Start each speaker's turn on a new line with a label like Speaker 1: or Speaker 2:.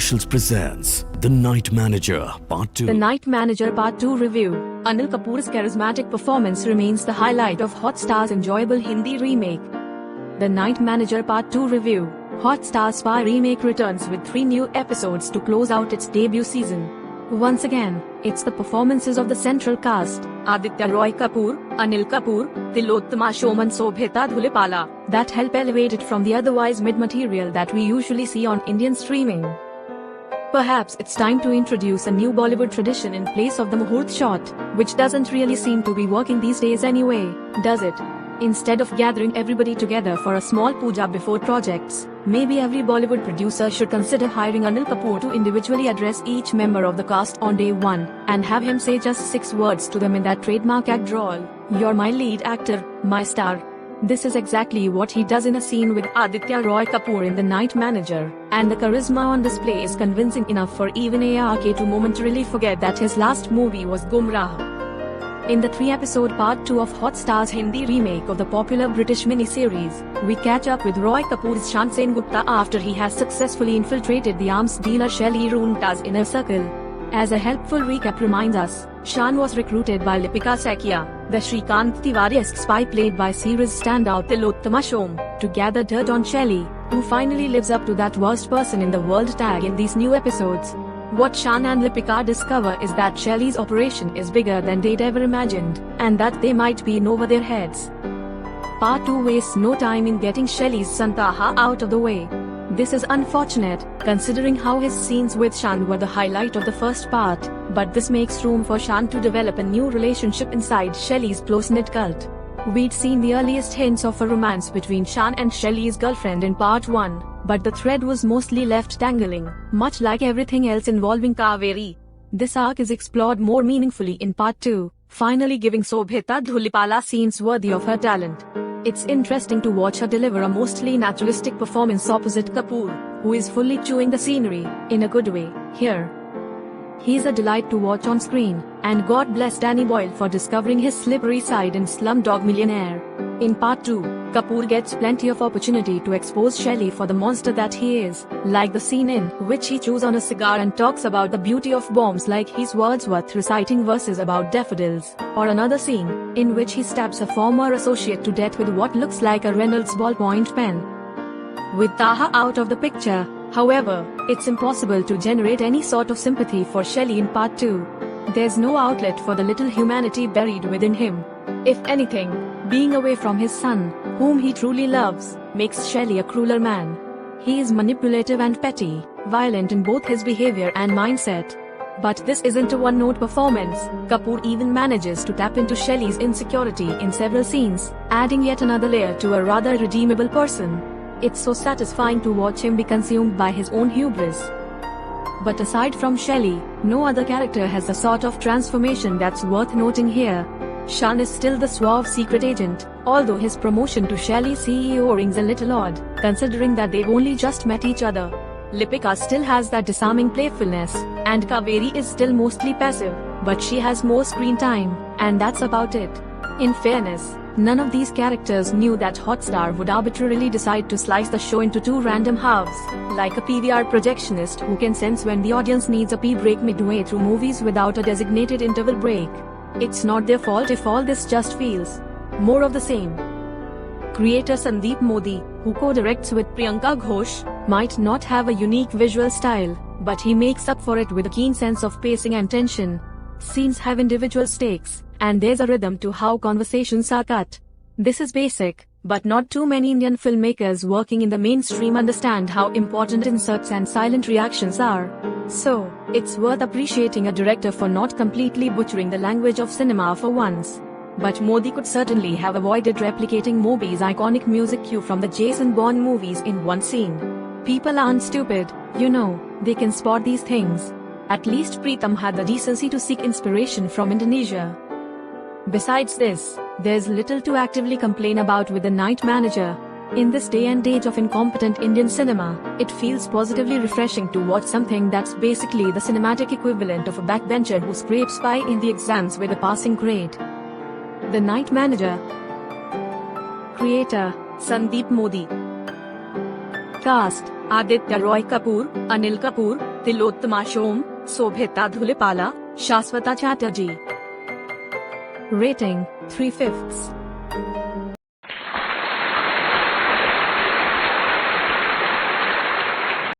Speaker 1: Specials presents The Night Manager Part 2.
Speaker 2: The Night Manager Part 2 review. Anil Kapoor's charismatic performance remains the highlight of Hotstar's enjoyable Hindi remake. The Night Manager Part 2 review. Hotstar spy remake returns with 3 new episodes to close out its debut season. Once again, it's the performances of the central cast, Aditya Roy Kapoor, Anil Kapoor, Tilottama Shoman Sobhita Dhulipala, that help elevate it from the otherwise mid-material that we usually see on Indian streaming. Perhaps it's time to introduce a new Bollywood tradition in place of the Muhurt shot, which doesn't really seem to be working these days anyway, does it? Instead of gathering everybody together for a small puja before projects, maybe every Bollywood producer should consider hiring Anil Kapoor to individually address each member of the cast on day one, and have him say just 6 words to them in that trademark act drawl, "You're my lead actor, my star." This is exactly what he does in a scene with Aditya Roy Kapoor in The Night Manager, and the charisma on display is convincing enough for even ARK to momentarily forget that his last movie was Gumrah. In the 3-episode Part 2 of Hotstar's Hindi remake of the popular British miniseries, we catch up with Roy Kapoor's Shan Gupta after he has successfully infiltrated the arms dealer Shelly Runta's inner circle. As a helpful recap reminds us, Shan was recruited by Lipika Sekia, the Shrikant Tiwari-esque spy played by series standout Tilottama Shom, to gather dirt on Shelly, who finally lives up to that worst person in the world tag in these new episodes. What Shan and Lipika discover is that Shelly's operation is bigger than they'd ever imagined, and that they might be in over their heads. Part 2 wastes no time in getting Shelly's Santaha out of the way. This is unfortunate, considering how his scenes with Shan were the highlight of the first part, but this makes room for Shan to develop a new relationship inside Shelly's close-knit cult. We'd seen the earliest hints of a romance between Shan and Shelly's girlfriend in Part 1, but the thread was mostly left dangling, much like everything else involving Kaveri. This arc is explored more meaningfully in Part 2, finally giving Sobhita Dhulipala scenes worthy of her talent. It's interesting to watch her deliver a mostly naturalistic performance opposite Kapoor, who is fully chewing the scenery, in a good way, here. He's a delight to watch on screen, and God bless Danny Boyle for discovering his slippery side in Slumdog Millionaire. In Part 2, Kapoor gets plenty of opportunity to expose Shelly for the monster that he is, like the scene in which he chews on a cigar and talks about the beauty of bombs like he's Wordsworth reciting verses about daffodils, or another scene in which he stabs a former associate to death with what looks like a Reynolds ballpoint pen. With Taha out of the picture, however, it's impossible to generate any sort of sympathy for Shelly in Part 2. There's no outlet for the little humanity buried within him. If anything, being away from his son, whom he truly loves, makes Shelly a crueler man. He is manipulative and petty, violent in both his behavior and mindset. But this isn't a one-note performance. Kapoor even manages to tap into Shelly's insecurity in several scenes, adding yet another layer to a rather redeemable person. It's so satisfying to watch him be consumed by his own hubris. But aside from Shelly, no other character has the sort of transformation that's worth noting here. Shan is still the suave secret agent, although his promotion to Shelly CEO rings a little odd, considering that they've only just met each other. Lipika still has that disarming playfulness, and Kaveri is still mostly passive, but she has more screen time, and that's about it. In fairness, none of these characters knew that Hotstar would arbitrarily decide to slice the show into 2 random halves, like a PVR projectionist who can sense when the audience needs a pee break midway through movies without a designated interval break. It's not their fault if all this just feels more of the same. Creator Sandeep Modi, who co-directs with Priyanka Ghosh, might not have a unique visual style, but he makes up for it with a keen sense of pacing and tension. Scenes have individual stakes, and there's a rhythm to how conversations are cut. This is basic, but not too many Indian filmmakers working in the mainstream understand how important inserts and silent reactions are. So, it's worth appreciating a director for not completely butchering the language of cinema for once. But Modi could certainly have avoided replicating Moby's iconic music cue from the Jason Bourne movies in one scene. People aren't stupid, you know, they can spot these things. At least Pritham had the decency to seek inspiration from Indonesia. Besides this, there's little to actively complain about with The Night Manager. In this day and age of incompetent Indian cinema, it feels positively refreshing to watch something that's basically the cinematic equivalent of a backbencher who scrapes by in the exams with a passing grade. The Night Manager. Creator, Sandeep Modi. Cast: Aditya Roy Kapoor, Anil Kapoor, Tilottama Shom, Sobhita Dhulipala, Shaswata Chatterjee. Rating: 3/5.